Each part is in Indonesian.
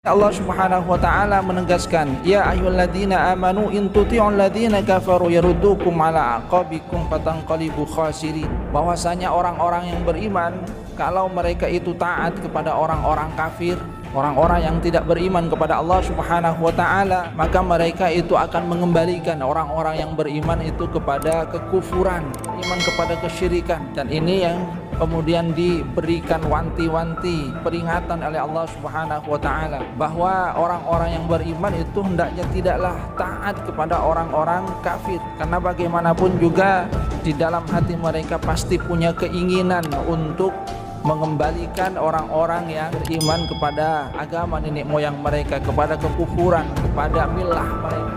Allah Subhanahu wa taala menegaskan, ya ayyuhalladzina amanu in tuti'ul ladzina kafaru yaruddukum ala aqabikum fatanqalibu khasirin. Bahwasanya orang-orang yang beriman kalau mereka itu taat kepada orang-orang kafir, orang-orang yang tidak beriman kepada Allah Subhanahu wa taala, maka mereka itu akan mengembalikan orang-orang yang beriman itu kepada kekufuran, iman kepada kesyirikan. Dan ini yang kemudian diberikan wanti-wanti peringatan oleh Allah Subhanahu wa taala bahwa orang-orang yang beriman itu hendaknya tidaklah taat kepada orang-orang kafir, karena bagaimanapun juga di dalam hati mereka pasti punya keinginan untuk mengembalikan orang-orang yang beriman kepada agama nenek moyang mereka, kepada kekufuran, kepada milah mereka.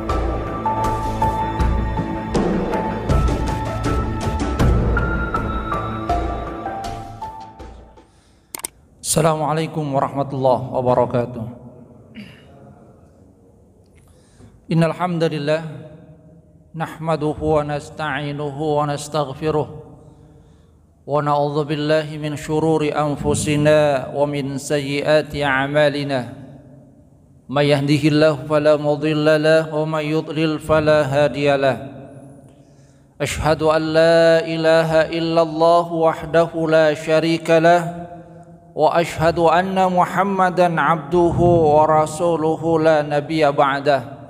Assalamualaikum warahmatullahi wabarakatuh. Innal hamdalillah nahmaduhu wa nasta'inuhu wa nastaghfiruh wa na'udzu billahi min syururi anfusina wa min sayyiati a'malina. May yahdihillahu fala mudilla lahu wa may yudlil fala hadiyalah. Asyhadu an la ilaha illallah wahdahu la syarika lah wa ashhadu anna Muhammadan abduhu wa rasuluhu la nabiyya ba'dah.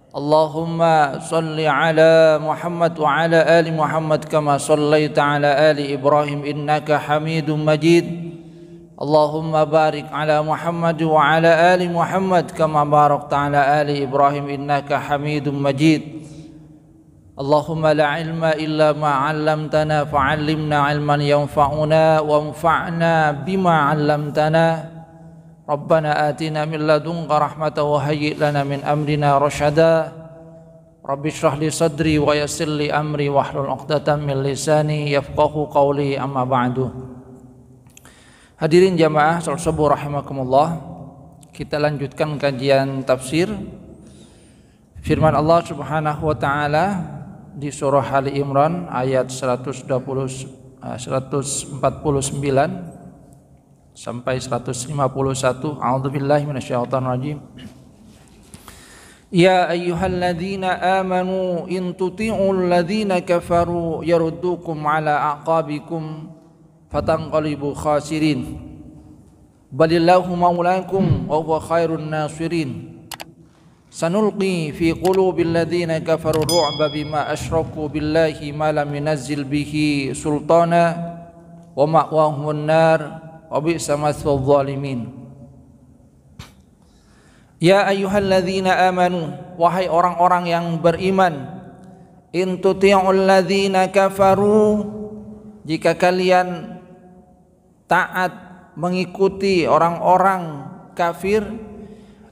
Allahumma salli ala Muhammad wa ala ali Muhammad kama sallaita ala ali Ibrahim innaka Hamidum Majid. Allahumma barik ala Muhammad wa ala ali Muhammad kama barakta ala ali Ibrahim innaka Hamidum Majid. Allahumma la ilma illa ma 'allamtana fa'allimna 'ilman yanfa'una wanfa'na bima 'allamtana. Rabbana atina min ladunka rahmatan wa hayyi' lana min amrina rasyada. Rabbi shrah li sadri wa yassir li amri wahlul 'uqdatam min lisani yafqahu qawli, amma ba'du. Hadirin jamaah sallallahu rahimakumullah, kita lanjutkan kajian tafsir firman Allah Subhanahu wa taala di surah Ali Imran ayat 149 sampai 151. A'udzubillahi minasyaitonir rajim. Ya ayyuhalladzina amanu in tuti'ul ladzina kafaru yaruddukum ala aqabikum fatanqalibu khasirin. Balillahu maulakum wa huwa khairun nasirin. Sanulqi fi qulubil ladzina kafaru ru'ba bima asyraku billahi ma lam yunazzil bihi sultana wa ma'wahumun nar wa bi'sa mathwal zalimin. Ya ayyuhalladzina amanu, wahai orang-orang yang beriman, in tuti'ul ladzina kafaru, jika kalian taat mengikuti orang-orang kafir,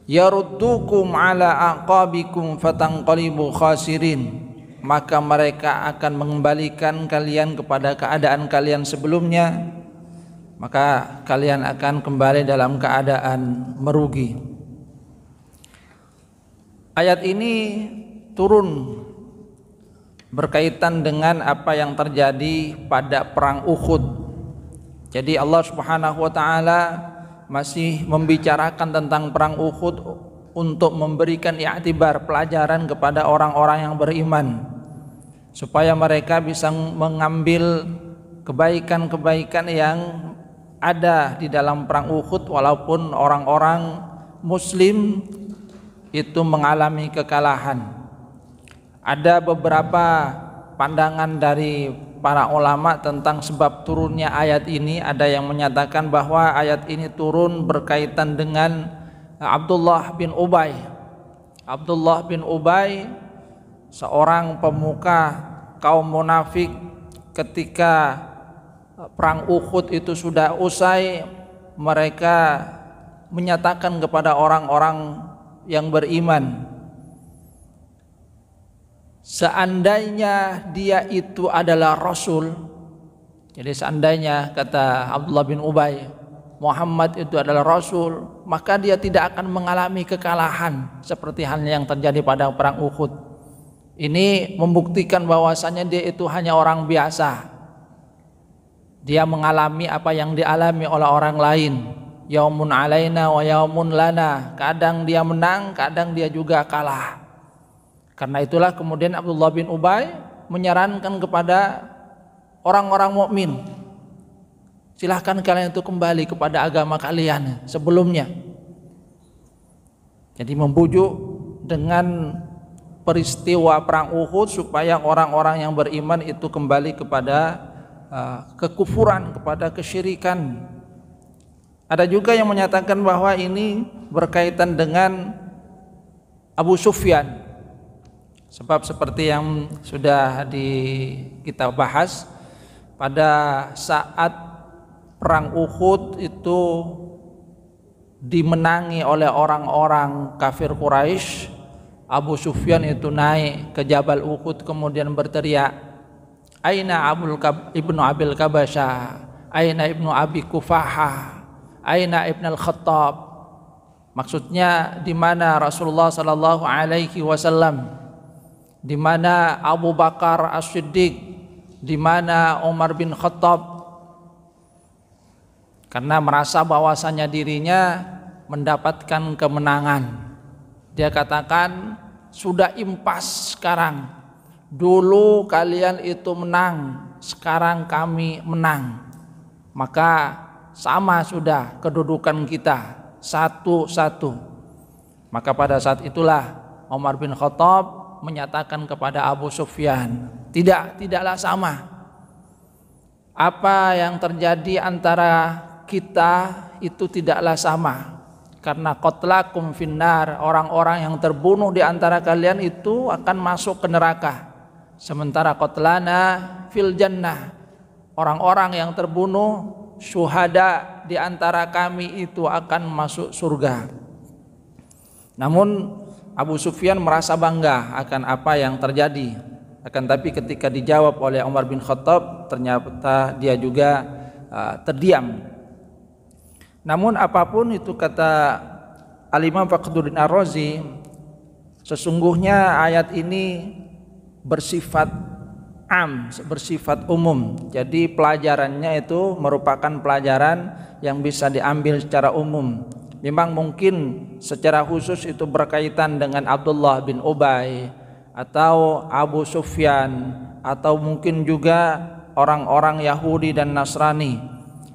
yaruddukum ala aqabikum fatanqalibu khasirin, maka mereka akan mengembalikan kalian kepada keadaan kalian sebelumnya, maka kalian akan kembali dalam keadaan merugi. Ayat ini turun berkaitan dengan apa yang terjadi pada perang Uhud. Jadi Allah Subhanahu wa taala masih membicarakan tentang perang Uhud untuk memberikan i'tibar, pelajaran kepada orang-orang yang beriman, supaya mereka bisa mengambil kebaikan-kebaikan yang ada di dalam perang Uhud, walaupun orang-orang muslim itu mengalami kekalahan. Ada beberapa pandangan dari para ulama tentang sebab turunnya ayat ini. Ada yang menyatakan bahwa ayat ini turun berkaitan dengan Abdullah bin Ubay. Abdullah bin Ubay, seorang pemuka kaum munafik, ketika perang Uhud itu sudah usai, mereka menyatakan kepada orang-orang yang beriman, seandainya dia itu adalah Rasul. Jadi seandainya, kata Abdullah bin Ubay, Muhammad itu adalah Rasul, maka dia tidak akan mengalami kekalahan seperti halnya yang terjadi pada perang Uhud. Ini membuktikan bahwasanya dia itu hanya orang biasa. Dia mengalami apa yang dialami oleh orang lain, yaumun alaina wa yaumun lana. Kadang dia menang, kadang dia juga kalah. Karena itulah kemudian Abdullah bin Ubay menyarankan kepada orang-orang mukmin, silahkan kalian itu kembali kepada agama kalian sebelumnya. Jadi membujuk dengan peristiwa perang Uhud supaya orang-orang yang beriman itu kembali kepada kekufuran, kepada kesyirikan. Ada juga yang menyatakan bahwa ini berkaitan dengan Abu Sufyan. Sebab seperti yang sudah kita bahas, pada saat perang Uhud itu dimenangi oleh orang-orang kafir Quraisy, Abu Sufyan itu naik ke Jabal Uhud kemudian berteriak, "Aina ibnu Abil Kabasha, aina ibnu Abi Kufaha, aina ibn al-Khattab." Maksudnya di mana Rasulullah sallallahu alaihi wasallam, di mana Abu Bakar As-Siddiq, di mana Umar bin Khattab. Karena merasa bahwasanya dirinya mendapatkan kemenangan. Dia katakan, sudah impas sekarang. Dulu kalian itu menang, sekarang kami menang. Maka sama sudah kedudukan kita, satu-satu. Maka pada saat itulah Umar bin Khattab menyatakan kepada Abu Sufyan, tidaklah sama. Apa yang terjadi antara kita itu tidaklah sama. Karena qatlakum finnar, orang-orang yang terbunuh di antara kalian itu akan masuk ke neraka. Sementara qatlana fil jannah, orang-orang yang terbunuh syuhada di antara kami itu akan masuk surga. Namun Abu Sufyan merasa bangga akan apa yang terjadi. Akan tapi ketika dijawab oleh Umar bin Khattab, ternyata dia juga terdiam. Namun apapun itu, kata Al-Imam Fakhruddin Ar-Razi, sesungguhnya ayat ini bersifat bersifat umum. Jadi pelajarannya itu merupakan pelajaran yang bisa diambil secara umum. Memang mungkin secara khusus itu berkaitan dengan Abdullah bin Ubay atau Abu Sufyan atau mungkin juga orang-orang Yahudi dan Nasrani.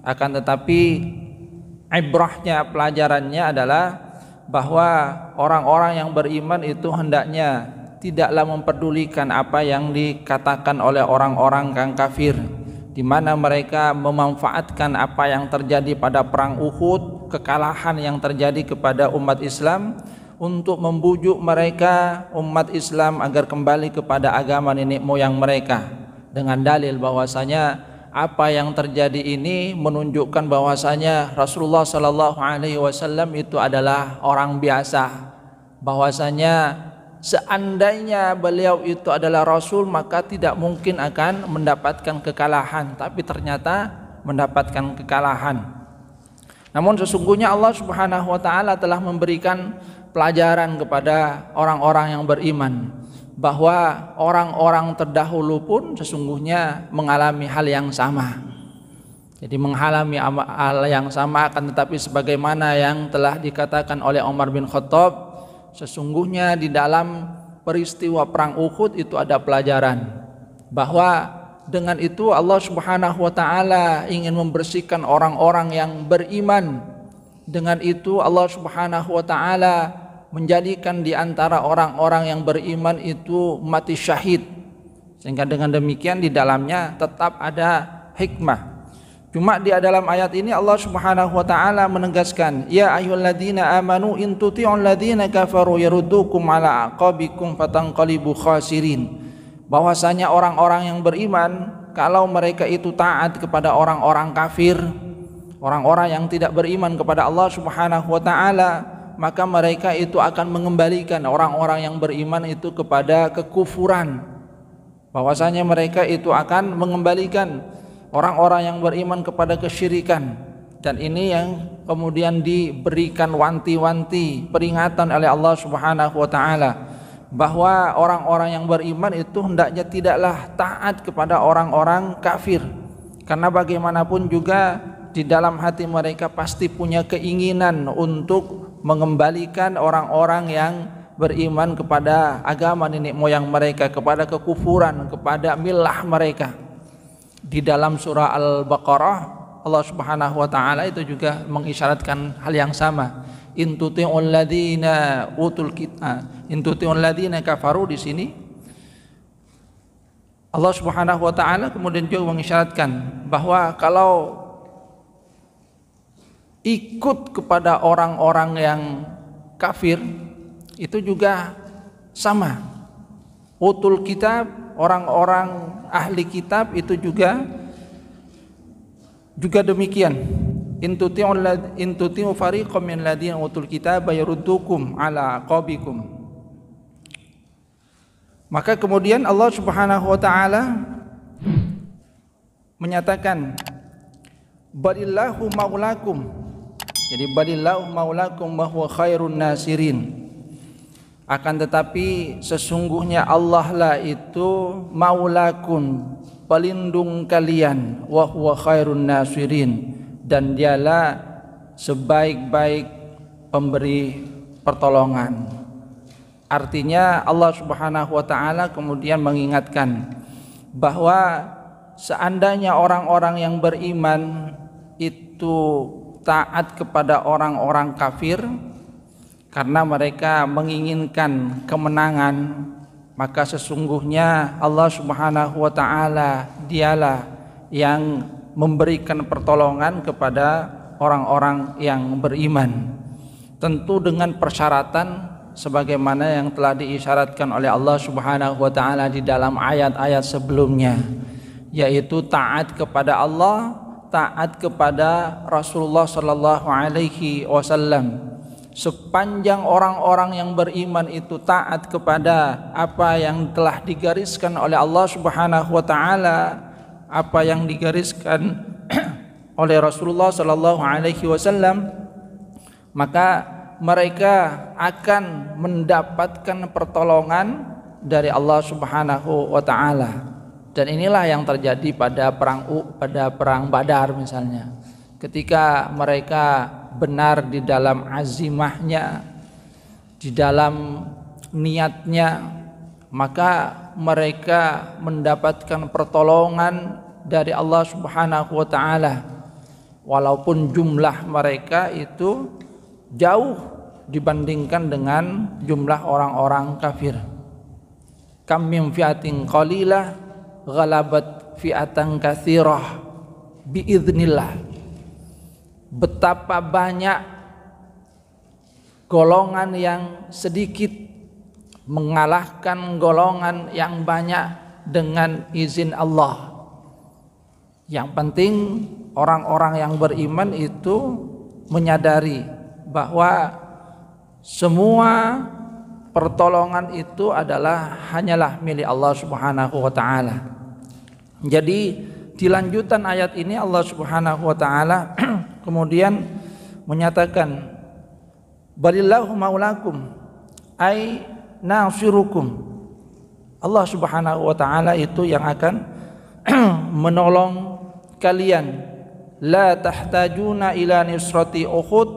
Akan tetapi ibrahnya, pelajarannya adalah bahwa orang-orang yang beriman itu hendaknya tidaklah memperdulikan apa yang dikatakan oleh orang-orang yang kafir, di mana mereka memanfaatkan apa yang terjadi pada perang Uhud, kekalahan yang terjadi kepada umat Islam, untuk membujuk mereka umat Islam agar kembali kepada agama nenek moyang mereka, dengan dalil bahwasanya apa yang terjadi ini menunjukkan bahwasanya Rasulullah sallallahu alaihi wasallam itu adalah orang biasa, bahwasanya seandainya beliau itu adalah Rasul maka tidak mungkin akan mendapatkan kekalahan, tapi ternyata mendapatkan kekalahan. Namun sesungguhnya Allah Subhanahu wa taala telah memberikan pelajaran kepada orang-orang yang beriman, bahwa orang-orang terdahulu pun sesungguhnya mengalami hal yang sama. Jadi mengalami hal yang sama, akan tetapi sebagaimana yang telah dikatakan oleh Umar bin Khattab, sesungguhnya di dalam peristiwa perang Uhud itu ada pelajaran, bahwa dengan itu Allah Subhanahu wa taala ingin membersihkan orang-orang yang beriman. Dengan itu Allah Subhanahu wa taala menjadikan di antara orang-orang yang beriman itu mati syahid, sehingga dengan demikian di dalamnya tetap ada hikmah. Cuma di dalam ayat ini Allah Subhanahu wa taala menegaskan, ya ayyuhalladzina amanu in tuti'ul ladzina kafaru yaruddukum ala aqabikum fatanqalibu khasirin. Bahwasanya orang-orang yang beriman, kalau mereka itu taat kepada orang-orang kafir, orang-orang yang tidak beriman kepada Allah Subhanahu wa taala, maka mereka itu akan mengembalikan orang-orang yang beriman itu kepada kekufuran. Bahwasanya mereka itu akan mengembalikan orang-orang yang beriman kepada kesyirikan. Dan ini yang kemudian diberikan wanti-wanti peringatan oleh Allah Subhanahu wa taala, bahwa orang-orang yang beriman itu hendaknya tidaklah taat kepada orang-orang kafir. Karena bagaimanapun juga di dalam hati mereka pasti punya keinginan untuk mengembalikan orang-orang yang beriman kepada agama nenek moyang mereka, kepada kekufuran, kepada milah mereka. Di dalam surah Al-Baqarah Allah Subhanahu wa taala itu juga mengisyaratkan hal yang sama. In tuti'ul ladzina utul kitab, in tuti'ul ladzina kafaru, di sini Allah Subhanahu wa taala kemudian juga mengisyaratkan bahwa kalau ikut kepada orang-orang yang kafir itu juga sama. Utul kitab, orang-orang ahli kitab itu juga demikian. In tuti'u fariqam min alladziina utul kitaba yaruddukum ala aqabikum. Maka kemudian Allah Subhanahu wa taala menyatakan balillahu maulakum. Jadi balillahu maulakum wa huwa khairun nasirin. Akan tetapi sesungguhnya Allah lah itu maulakum, pelindung kalian, wa huwa khairun nasirin, dan dialah sebaik-baik pemberi pertolongan. Artinya Allah Subhanahu wa taala kemudian mengingatkan bahwa seandainya orang-orang yang beriman itu taat kepada orang-orang kafir karena mereka menginginkan kemenangan, maka sesungguhnya Allah Subhanahu wa taala dialah yang memberikan pertolongan kepada orang-orang yang beriman, tentu dengan persyaratan sebagaimana yang telah diisyaratkan oleh Allah Subhanahu wa taala di dalam ayat-ayat sebelumnya, yaitu taat kepada Allah, taat kepada Rasulullah sallallahu alaihi wasallam. Sepanjang orang-orang yang beriman itu taat kepada apa yang telah digariskan oleh Allah Subhanahu wa taala, apa yang digariskan oleh Rasulullah sallallahu alaihi wasallam, maka mereka akan mendapatkan pertolongan dari Allah Subhanahu wa taala. Dan inilah yang terjadi pada perang Badar misalnya. Ketika mereka benar di dalam azimahnya, di dalam niatnya, maka mereka mendapatkan pertolongan dari Allah Subhanahu wa taala. Walaupun jumlah mereka itu jauh dibandingkan dengan jumlah orang-orang kafir. Kam min fi'atin qalilah ghalabat fi'atan katsirah biiznillah. Betapa banyak golongan yang sedikit mengalahkan golongan yang banyak dengan izin Allah. Yang penting orang-orang yang beriman itu menyadari bahwa semua pertolongan itu hanyalah milik Allah Subhanahu wa taala. Jadi di lanjutan ayat ini Allah Subhanahu wa taala kemudian menyatakan balillahu maulakum ay nasirukum. Allah Subhanahu wa taala itu yang akan menolong kalian. La tahtajuna ila nusrati Uhud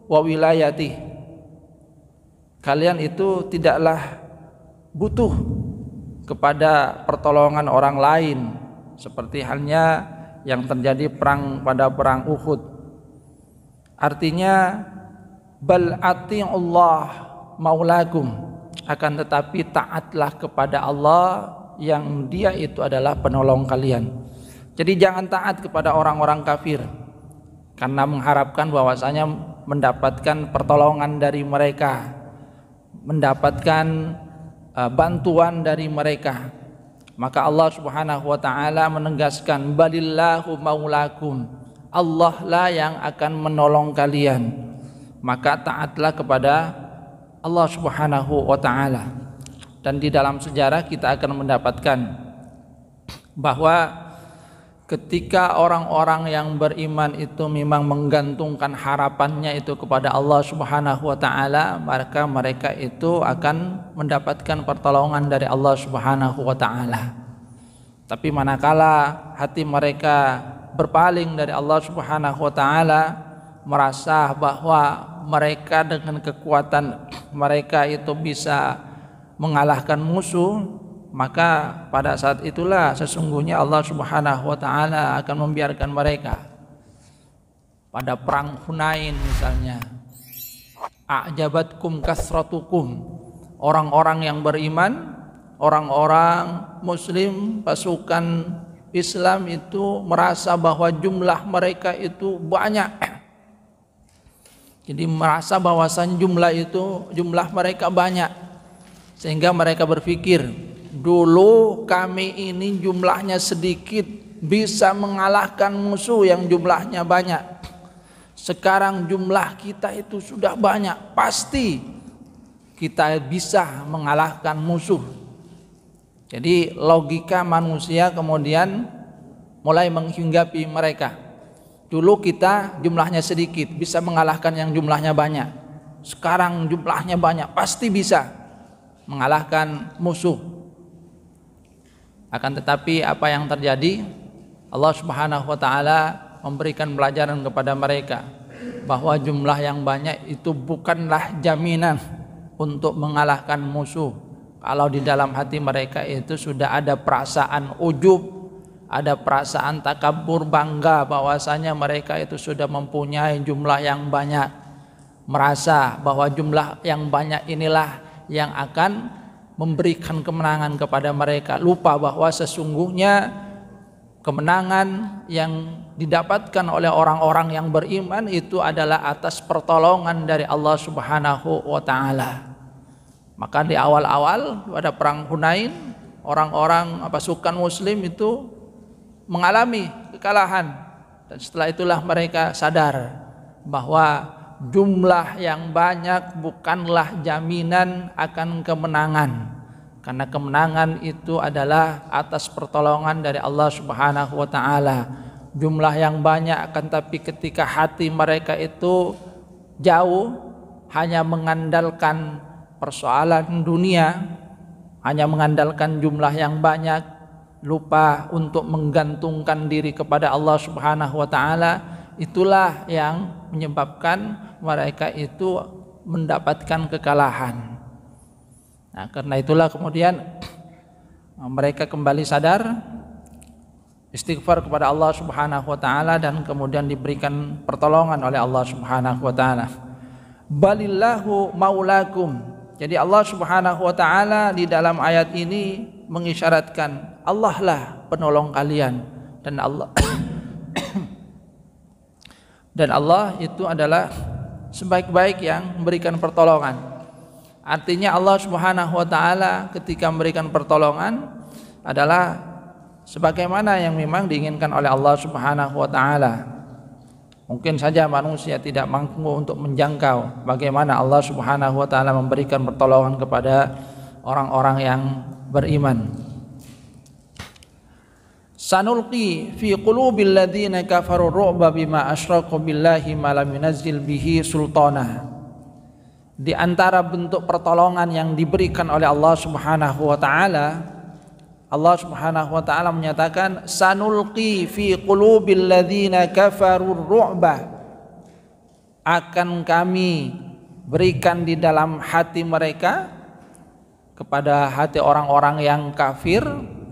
wa wilayati. Kalian itu tidaklah butuh kepada pertolongan orang lain seperti halnya yang terjadi pada perang Uhud. Artinya bal ati'ullah maulakum, akan tetapi taatlah kepada Allah yang dia itu adalah penolong kalian. Jadi jangan taat kepada orang-orang kafir karena mengharapkan bahwasanya mendapatkan pertolongan dari mereka, mendapatkan bantuan dari mereka. Maka Allah Subhanahu wa taala menegaskan balillahu maulakum, Allah lah yang akan menolong kalian. Maka taatlah kepada Allah Subhanahu wa taala. Dan di dalam sejarah kita akan mendapatkan bahwa ketika orang-orang yang beriman itu memang menggantungkan harapannya itu kepada Allah Subhanahu wa taala, maka mereka itu akan mendapatkan pertolongan dari Allah Subhanahu wa taala. Tapi manakala hati mereka berpaling dari Allah Subhanahu wa taala, merasa bahwa mereka dengan kekuatan mereka itu bisa mengalahkan musuh, maka pada saat itulah sesungguhnya Allah Subhanahu wa taala akan membiarkan mereka. Pada perang Hunain misalnya, a'jabatkum kasratukum, orang-orang yang beriman, orang-orang muslim, pasukan Islam itu merasa bahwa jumlah mereka itu banyak. Jadi merasa bahwasan jumlah mereka banyak, sehingga mereka berpikir, dulu kami ini jumlahnya sedikit bisa mengalahkan musuh yang jumlahnya banyak. Sekarang jumlah kita itu sudah banyak, pasti kita bisa mengalahkan musuh. Jadi logika manusia kemudian mulai menghinggapi mereka. Dulu kita jumlahnya sedikit, bisa mengalahkan yang jumlahnya banyak. Sekarang jumlahnya banyak, pasti bisa mengalahkan musuh. Akan tetapi apa yang terjadi? Allah Subhanahu wa taala memberikan pelajaran kepada mereka bahwa jumlah yang banyak itu bukanlah jaminan untuk mengalahkan musuh. Kalau di dalam hati mereka itu sudah ada perasaan ujub, ada perasaan takabur, bangga bahwasanya mereka itu sudah mempunyai jumlah yang banyak, merasa bahwa jumlah yang banyak inilah yang akan memberikan kemenangan kepada mereka, lupa bahwa sesungguhnya kemenangan yang didapatkan oleh orang-orang yang beriman itu adalah atas pertolongan dari Allah Subhanahu wa taala. Maka di awal-awal pada perang Hunain, orang-orang pasukan muslim itu mengalami kekalahan, dan setelah itulah mereka sadar bahwa jumlah yang banyak bukanlah jaminan akan kemenangan, karena kemenangan itu adalah atas pertolongan dari Allah Subhanahu wa taala. Jumlah yang banyak akan tapi ketika hati mereka itu jauh, hanya mengandalkan persoalan dunia, hanya mengandalkan jumlah yang banyak, lupa untuk menggantungkan diri kepada Allah Subhanahu wa taala, itulah yang menyebabkan mereka itu mendapatkan kekalahan. Nah, karena itulah kemudian mereka kembali sadar, istighfar kepada Allah Subhanahu wa taala, dan kemudian diberikan pertolongan oleh Allah Subhanahu wa taala. Balillahu maulakum. Jadi Allah Subhanahu wa taala di dalam ayat ini mengisyaratkan Allah lah penolong kalian, dan Allah dan Allah itu adalah sebaik-baik yang memberikan pertolongan. Artinya Allah Subhanahu wa taala ketika memberikan pertolongan adalah sebagaimana yang memang diinginkan oleh Allah Subhanahu wa taala. Mungkin saja manusia tidak mampu untuk menjangkau bagaimana Allah Subhanahu wa taala memberikan pertolongan kepada orang-orang yang beriman. Sanulqi fi qulubil ladzina kafaru ru'ba bima asyraku billahi ma lam yunazzil bihi sultana. Di antara bentuk pertolongan yang diberikan oleh Allah Subhanahu wa taala, Allah Subhanahu wa taala menyatakan sanulqi fi qulubil ladzina kafaru ru'ba, akan kami berikan di dalam hati mereka, kepada hati orang-orang yang kafir,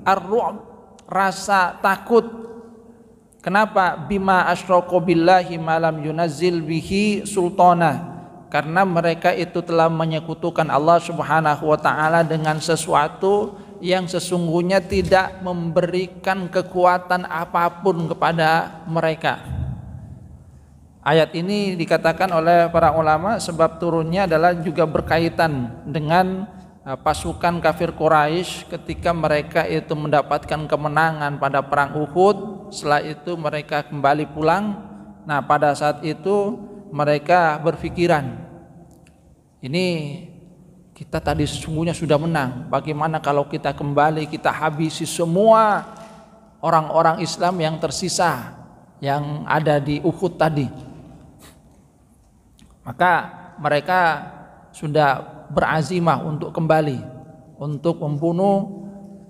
ar-ru'b, rasa takut. Kenapa? Bima asyraku billahi ma lam yunazzil bihi sultana, karena mereka itu telah menyekutukan Allah Subhanahu wa taala dengan sesuatu yang sesungguhnya tidak memberikan kekuatan apapun kepada mereka. Ayat ini dikatakan oleh para ulama sebab turunnya adalah juga berkaitan dengan pasukan kafir Quraisy ketika mereka itu mendapatkan kemenangan pada perang Uhud. Setelah itu mereka kembali pulang. Nah, pada saat itu mereka berpikiran, ini kita tadi sesungguhnya sudah menang, bagaimana kalau kita kembali, kita habisi semua orang-orang Islam yang tersisa yang ada di Uhud tadi. Maka mereka sudah berazimah untuk kembali, untuk membunuh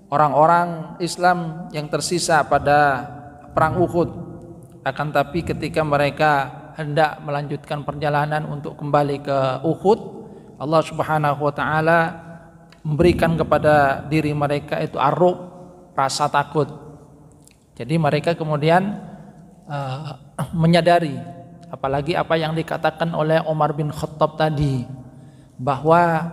orang-orang Islam yang tersisa pada perang Uhud. Akan tapi ketika mereka hendak melanjutkan perjalanan untuk kembali ke Uhud, Allah Subhanahu wa taala memberikan kepada diri mereka itu ar-ru'b, rasa takut. Jadi mereka kemudian menyadari, apalagi apa yang dikatakan oleh Umar bin Khattab tadi, bahwa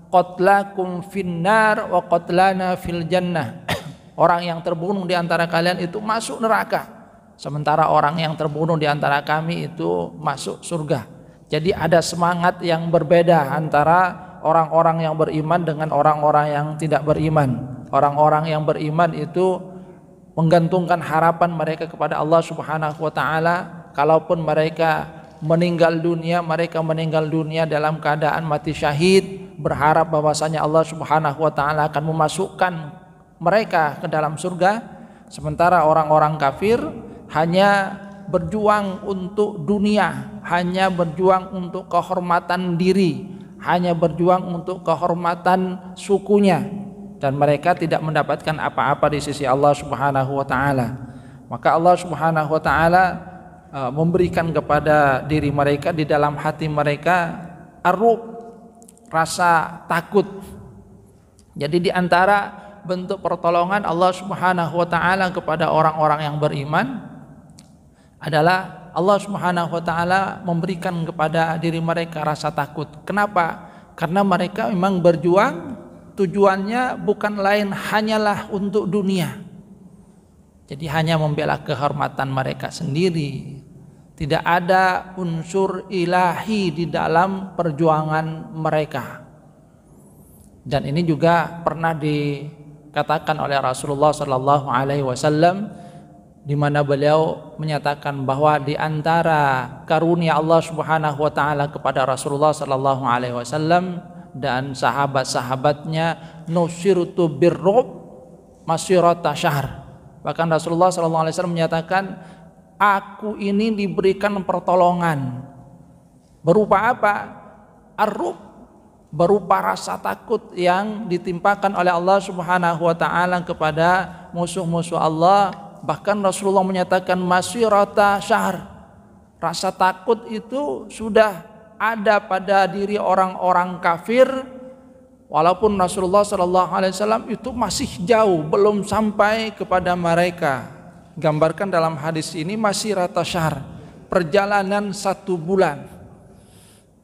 qatlakum finnar wa qatlana fil jannah. Orang yang terbunuh di antara kalian itu masuk neraka, sementara orang yang terbunuh di antara kami itu masuk surga. Jadi ada semangat yang berbeda antara orang-orang yang beriman dengan orang-orang yang tidak beriman. Orang-orang yang beriman itu menggantungkan harapan mereka kepada Allah Subhanahu wa taala. Kalaupun mereka meninggal dunia dalam keadaan mati syahid, berharap bahwasanya Allah Subhanahu wa taala akan memasukkan mereka ke dalam surga. Sementara orang-orang kafir hanya berjuang untuk dunia, hanya berjuang untuk kehormatan diri, hanya berjuang untuk kehormatan sukunya, dan mereka tidak mendapatkan apa-apa di sisi Allah Subhanahu wa taala. Maka Allah Subhanahu wa taala memberikan kepada diri mereka, di dalam hati mereka, ar-ru'b, rasa takut. Jadi di antara bentuk pertolongan Allah Subhanahu wa taala kepada orang-orang yang beriman adalah Allah Subhanahu wa taala memberikan kepada diri mereka rasa takut. Kenapa? Karena mereka memang berjuang, tujuannya bukan lain hanyalah untuk dunia. Jadi hanya membela kehormatan mereka sendiri. Tidak ada unsur ilahi di dalam perjuangan mereka. Dan ini juga pernah dikatakan oleh Rasulullah sallallahu alaihi wasallam, di mana beliau menyatakan bahwa di antara karunia Allah Subhanahu wa taala kepada Rasulullah sallallahu alaihi wasallam dan sahabat-sahabatnya, nusirtu birru'b masirata syahr. Bahkan Rasulullah sallallahu alaihi wasallam menyatakan, aku ini diberikan pertolongan berupa apa? Ar-ru'b, berupa rasa takut yang ditimpakan oleh Allah Subhanahu wa taala kepada musuh-musuh Allah. Bahkan Rasulullah menyatakan masirata syahr, rasa takut itu sudah ada pada diri orang-orang kafir, walaupun Rasulullah SAW itu masih jauh, belum sampai kepada mereka. Gambarkan dalam hadis ini masirata syahr, perjalanan 1 bulan.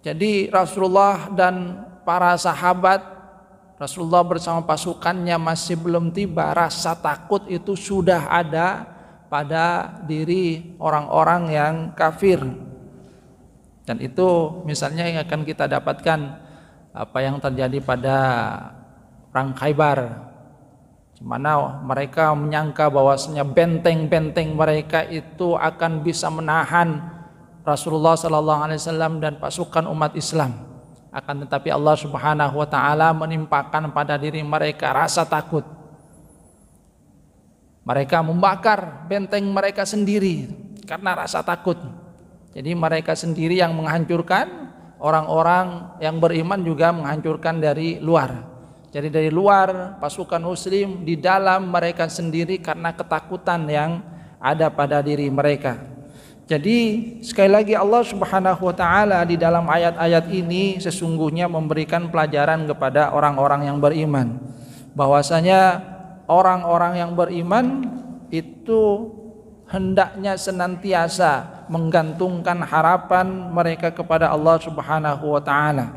Jadi Rasulullah dan para sahabat, Rasulullah bersama pasukannya masih belum tiba, rasa takut itu sudah ada pada diri orang-orang yang kafir. Dan itu misalnya yang akan kita dapatkan apa yang terjadi pada perang Khaybar, di mana mereka menyangka bahwasanya benteng-benteng mereka itu akan bisa menahan Rasulullah SAW dan pasukan umat Islam. Akan tetapi Allah Subhanahu wa taala menimpakan pada diri mereka rasa takut. Mereka membakar benteng mereka sendiri karena rasa takut. Jadi mereka sendiri yang menghancurkan, orang-orang yang beriman juga menghancurkan dari luar. Jadi dari luar pasukan muslim, di dalam mereka sendiri karena ketakutan yang ada pada diri mereka. Jadi sekali lagi Allah Subhanahu wa taala di dalam ayat-ayat ini sesungguhnya memberikan pelajaran kepada orang-orang yang beriman, bahwasanya orang-orang yang beriman itu hendaknya senantiasa menggantungkan harapan mereka kepada Allah Subhanahu wa taala.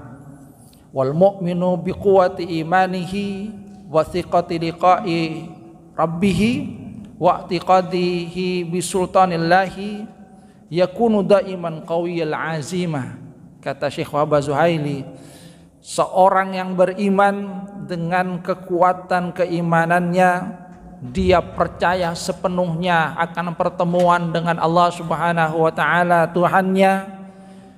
Wal mu'minu biquwwati imanihi wa thiqati liqa'i rabbih wa i'tiqadihi bisultanillahi yakunu daiman qawiyal azimah. Kata Syekh Wahbah Zuhaili, seorang yang beriman dengan kekuatan keimanannya, dia percaya sepenuhnya akan pertemuan dengan Allah Subhanahu wa taala Tuhannya,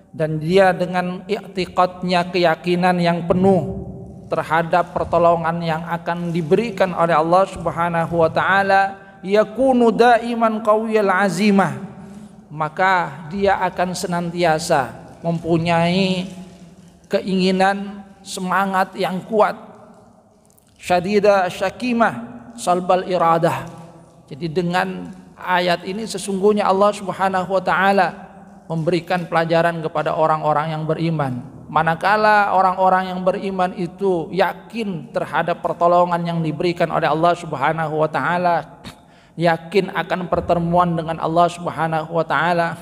dan dia dengan i'tiqadnya, keyakinan yang penuh terhadap pertolongan yang akan diberikan oleh Allah Subhanahu wa taala, yakunu daiman qawiyal azimah, maka dia akan senantiasa mempunyai keinginan, semangat yang kuat, syadida syakimah salbal iradah. Jadi dengan ayat ini sesungguhnya Allah Subhanahu wa taala memberikan pelajaran kepada orang-orang yang beriman. Manakala orang-orang yang beriman itu yakin terhadap pertolongan yang diberikan oleh Allah Subhanahu wa taala, yakin akan pertemuan dengan Allah Subhanahu wa taala.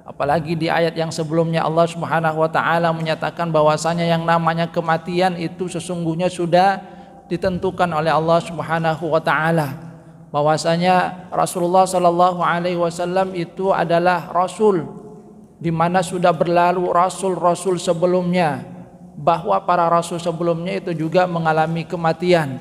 Apalagi di ayat yang sebelumnya Allah Subhanahu wa taala menyatakan bahwasanya yang namanya kematian itu sesungguhnya sudah ditentukan oleh Allah Subhanahu wa taala. Bahwasanya Rasulullah sallallahu alaihi wasallam itu adalah rasul, di mana sudah berlalu rasul-rasul sebelumnya, bahwa para rasul sebelumnya itu juga mengalami kematian.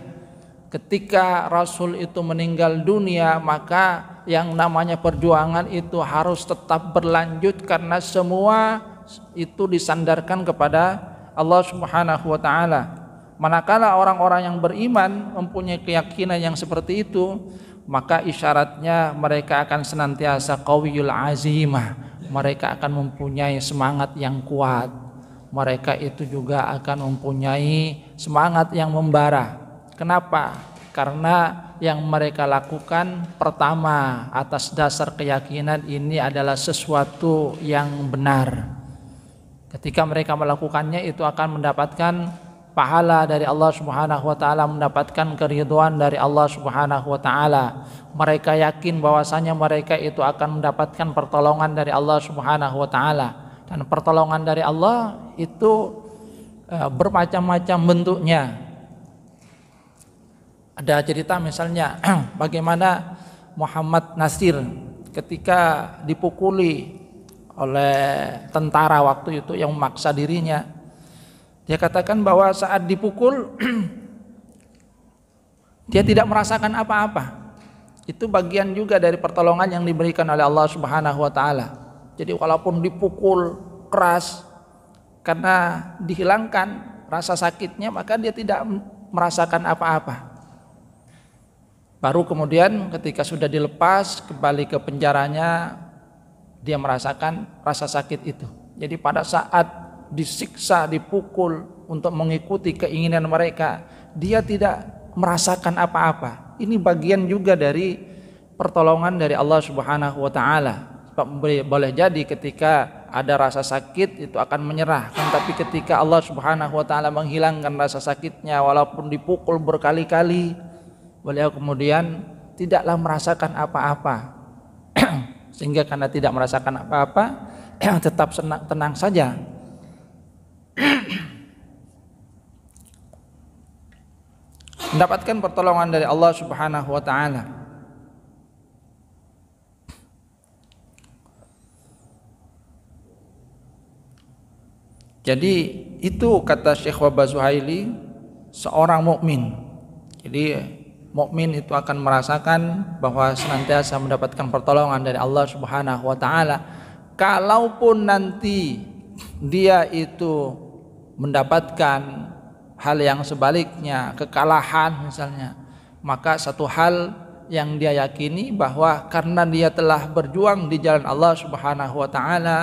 Ketika rasul itu meninggal dunia, maka yang namanya perjuangan itu harus tetap berlanjut karena semua itu disandarkan kepada Allah Subhanahu wa taala. Manakala orang-orang yang beriman mempunyai keyakinan yang seperti itu, maka isyaratnya mereka akan senantiasa qawiyul azimah. Mereka akan mempunyai semangat yang kuat. Mereka itu juga akan mempunyai semangat yang membara. Kenapa? Karena yang mereka lakukan pertama atas dasar keyakinan ini adalah sesuatu yang benar. Ketika mereka melakukannya itu akan mendapatkan pahala dari Allah Subhanahu wa taala, mendapatkan keridhaan dari Allah Subhanahu wa taala. Mereka yakin bahwasanya mereka itu akan mendapatkan pertolongan dari Allah Subhanahu wa taala. Dan pertolongan dari Allah itu bermacam-macam bentuknya. Ada cerita misalnya bagaimana Muhammad Nasir ketika dipukuli oleh tentara waktu itu yang memaksa dirinya. Dia katakan bahwa saat dipukul dia tidak merasakan apa-apa. Itu bagian juga dari pertolongan yang diberikan oleh Allah Subhanahu wa taala. Jadi walaupun dipukul keras, karena dihilangkan rasa sakitnya, maka dia tidak merasakan apa-apa. Baru kemudian ketika sudah dilepas kembali ke penjaranya, dia merasakan rasa sakit itu. Jadi pada saat disiksa, dipukul untuk mengikuti keinginan mereka, dia tidak merasakan apa-apa. Ini bagian juga dari pertolongan dari Allah Subhanahu wa taala. Sebab boleh jadi ketika ada rasa sakit itu akan menyerah, tapi ketika Allah Subhanahu wa taala menghilangkan rasa sakitnya walaupun dipukul berkali-kali, beliau kemudian tidaklah merasakan apa-apa. Sehingga karena tidak merasakan apa-apa, tetap tenang saja. Mendapatkan pertolongan dari Allah Subhanahu wa taala. Jadi itu kata Syekh Wahbah Zuhaili, seorang mukmin. Jadi mukmin itu akan merasakan bahwa senantiasa mendapatkan pertolongan dari Allah Subhanahu wa taala. Kalaupun nanti dia itu mendapatkan hal yang sebaliknya, kekalahan misalnya, maka satu hal yang dia yakini bahwa karena dia telah berjuang di jalan Allah Subhanahu wa taala,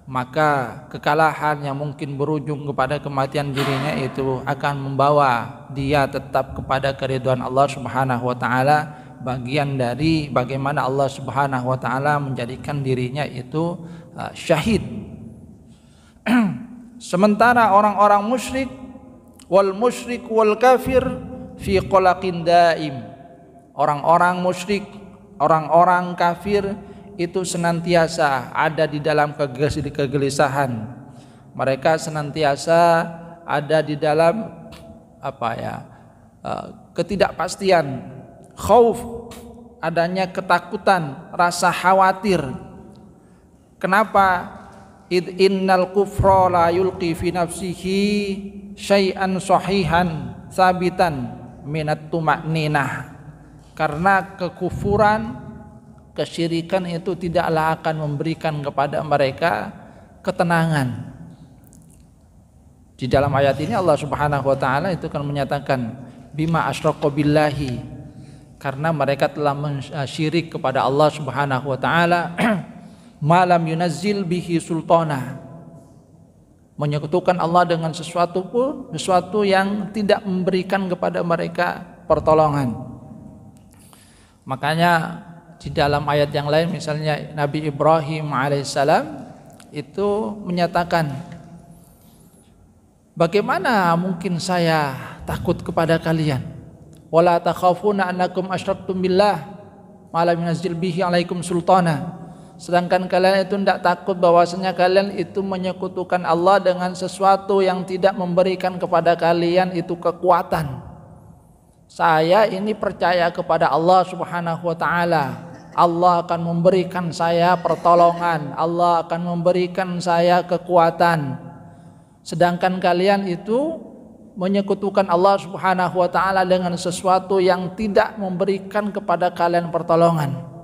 maka kekalahan yang mungkin berujung kepada kematian dirinya itu akan membawa dia tetap kepada keridhaan Allah Subhanahu wa taala, bagian dari bagaimana Allah Subhanahu wa taala menjadikan dirinya itu syahid. Sementara orang-orang musyrik wal kafir fi qalaqin daim. Orang-orang musyrik, orang-orang kafir itu senantiasa ada di dalam kegelisahan. Mereka senantiasa ada di dalam ketidakpastian, khauf, adanya ketakutan, rasa khawatir. Kenapa? Innal kufra la yulqi fi nafsihi syai'an sahihan sabitan minat tuma'ninah. Karena kekufuran, kesyirikan itu tidaklah akan memberikan kepada mereka ketenangan. Di dalam ayat ini Allah Subhanahu wa taala itu kan menyatakan bima asyraqu billahi, karena mereka telah syirik kepada Allah Subhanahu wa taala, malam yunazzil bihi sultana, menyekutukan Allah dengan sesuatu yang tidak memberikan kepada mereka pertolongan. Makanya di dalam ayat yang lain, misalnya Nabi Ibrahim alaihissalam itu menyatakan, bagaimana mungkin saya takut kepada kalian? Wala takhafuna annakum asyraktum billah ma lam yunzil bihi alaikum sultana. Sedangkan kalian itu tidak takut bahwasanya kalian itu menyekutukan Allah dengan sesuatu yang tidak memberikan kepada kalian itu kekuatan. Saya ini percaya kepada Allah Subhanahu wa taala. Allah akan memberikan saya pertolongan, Allah akan memberikan saya kekuatan. Sedangkan kalian itu menyekutukan Allah Subhanahu wa taala dengan sesuatu yang tidak memberikan kepada kalian pertolongan.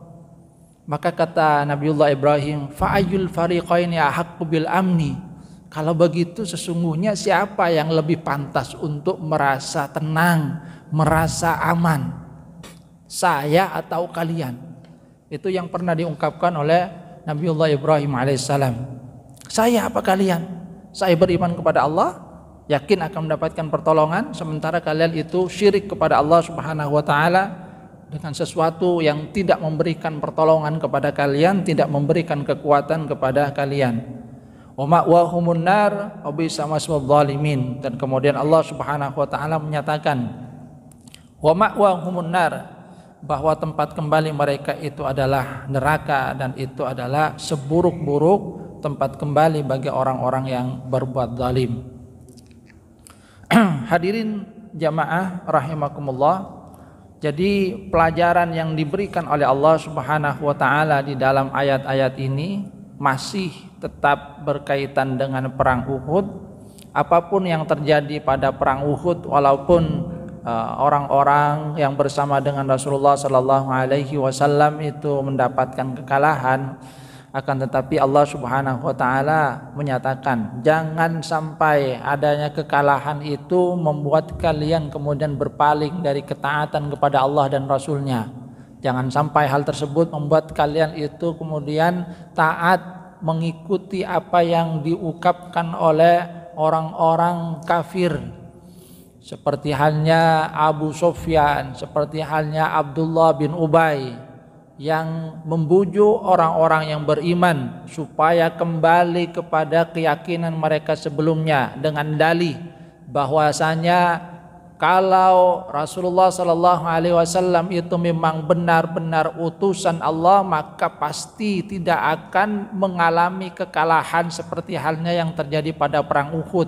Maka kata Nabiullah Ibrahim, fa'ayul fariqaini ahaqqu bil amni. Kalau begitu sesungguhnya siapa yang lebih pantas untuk merasa tenang, merasa aman? Saya atau kalian? Itu yang pernah diungkapkan oleh Nabiullah Ibrahim alaihissalam. Saya apa kalian? Saya beriman kepada Allah, yakin akan mendapatkan pertolongan, sementara kalian itu syirik kepada Allah Subhanahu wa taala dengan sesuatu yang tidak memberikan pertolongan kepada kalian, tidak memberikan kekuatan kepada kalian. Wa ma'wahumun nar wa bi'sa maswal zalimin. Dan kemudian Allah Subhanahu wa taala menyatakan, wa ma'wahumun nar, bahwa tempat kembali mereka itu adalah neraka, dan itu adalah seburuk-buruk tempat kembali bagi orang-orang yang berbuat zalim. Hadirin jamaah rahimakumullah. Jadi pelajaran yang diberikan oleh Allah Subhanahu wa taala di dalam ayat-ayat ini masih tetap berkaitan dengan perang Uhud. Apapun yang terjadi pada perang Uhud, walaupun orang-orang yang bersama dengan Rasulullah sallallahu alaihi wasallam itu mendapatkan kekalahan, akan tetapi Allah Subhanahu wa taala menyatakan jangan sampai adanya kekalahan itu membuat kalian kemudian berpaling dari ketaatan kepada Allah dan Rasulnya. Jangan sampai hal tersebut membuat kalian itu kemudian taat mengikuti apa yang diungkapkan oleh orang-orang kafir, seperti halnya Abu Sufyan, seperti halnya Abdullah bin Ubay, yang membujuk orang-orang yang beriman supaya kembali kepada keyakinan mereka sebelumnya dengan dalih bahwasanya kalau Rasulullah sallallahu alaihi wasallam itu memang benar-benar utusan Allah, maka pasti tidak akan mengalami kekalahan seperti halnya yang terjadi pada perang Uhud.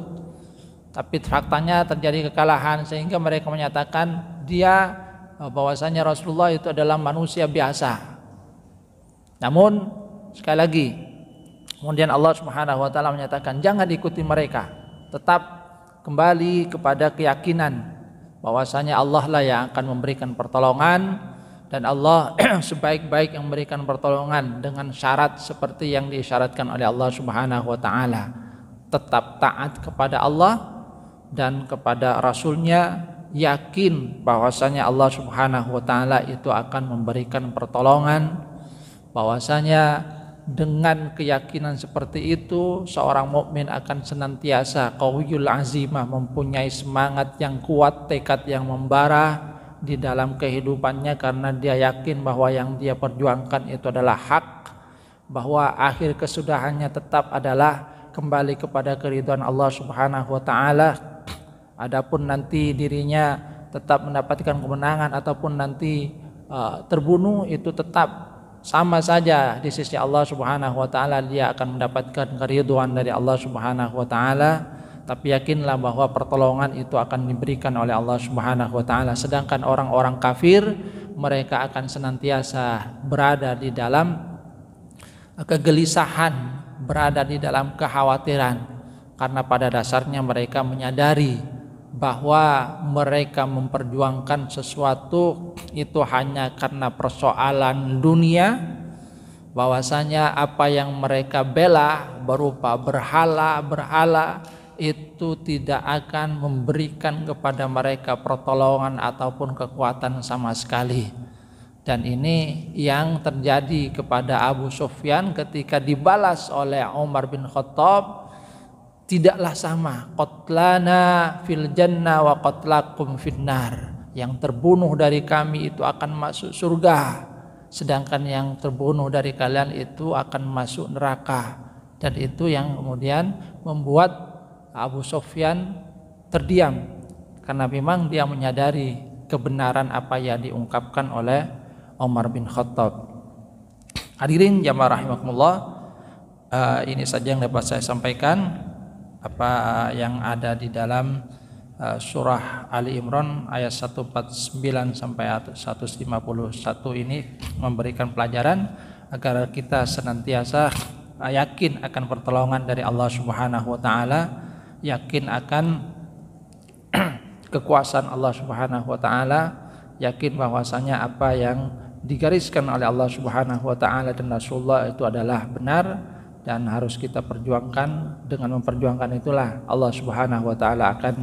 Tapi faktanya terjadi kekalahan, sehingga mereka menyatakan bahwasanya Rasulullah itu adalah manusia biasa. Namun sekali lagi, kemudian Allah Subhanahu wa taala menyatakan jangan ikuti mereka, tetap kembali kepada keyakinan bahwasanya Allah lah yang akan memberikan pertolongan, dan Allah sebaik-baik yang memberikan pertolongan dengan syarat seperti yang disyaratkan oleh Allah Subhanahu wa taala. Tetap taat kepada Allah dan kepada Rasulnya, yakin bahwasanya Allah Subhanahu wa taala itu akan memberikan pertolongan, bahwasanya dengan keyakinan seperti itu seorang mukmin akan senantiasa qawiyul azimah, mempunyai semangat yang kuat, tekad yang membara di dalam kehidupannya, karena dia yakin bahwa yang dia perjuangkan itu adalah hak, bahwa akhir kesudahannya tetap adalah kembali kepada keridhaan Allah Subhanahu wa taala. Adapun nanti dirinya tetap mendapatkan kemenangan ataupun nanti terbunuh, itu tetap sama saja di sisi Allah Subhanahu wa taala, dia akan mendapatkan keridhaan dari Allah Subhanahu wa taala. Tapi yakinlah bahwa pertolongan itu akan diberikan oleh Allah Subhanahu wa taala. Sedangkan orang-orang kafir, mereka akan senantiasa berada di dalam kegelisahan, berada di dalam kekhawatiran, karena pada dasarnya mereka menyadari bahwa mereka memperjuangkan sesuatu itu hanya karena persoalan dunia, bahwasanya apa yang mereka bela berupa berhala itu tidak akan memberikan kepada mereka pertolongan ataupun kekuatan sama sekali. Dan ini yang terjadi kepada Abu Sufyan ketika dibalas oleh Umar bin Khattab, tidaklah sama, qatlana fil jannah wa qatlakum finnar, yang terbunuh dari kami itu akan masuk surga, sedangkan yang terbunuh dari kalian itu akan masuk neraka. Dan itu yang kemudian membuat Abu Sufyan terdiam, karena memang dia menyadari kebenaran apa yang diungkapkan oleh Umar bin Khattab. Hadirin jamaah rahimakumullah, ini saja yang dapat saya sampaikan. Apa yang ada di dalam surah Ali Imran ayat 149 sampai 151 ini memberikan pelajaran agar kita senantiasa yakin akan pertolongan dari Allah Subhanahu wa taala, yakin akan kekuasaan Allah Subhanahu wa taala, yakin bahwasanya apa yang digariskan oleh Allah Subhanahu wa taala dan Rasulullah itu adalah benar dan harus kita perjuangkan. Dengan memperjuangkan itulah Allah Subhanahu wa taala akan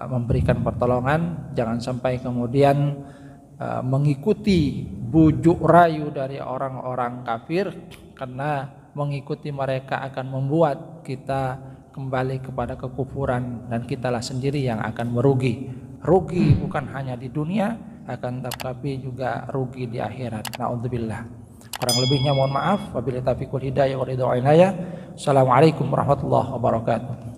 memberikan pertolongan. Jangan sampai kemudian mengikuti bujuk rayu dari orang-orang kafir, karena mengikuti mereka akan membuat kita kembali kepada kekufuran dan kitalah sendiri yang akan merugi. Rugi bukan hanya di dunia, akan tetapi juga rugi di akhirat. Na'udzubillah. Kurang lebihnya mohon maaf. Wabillahi taufiq wal hidayah wa ridha. Assalamualaikum warahmatullahi wabarakatuh.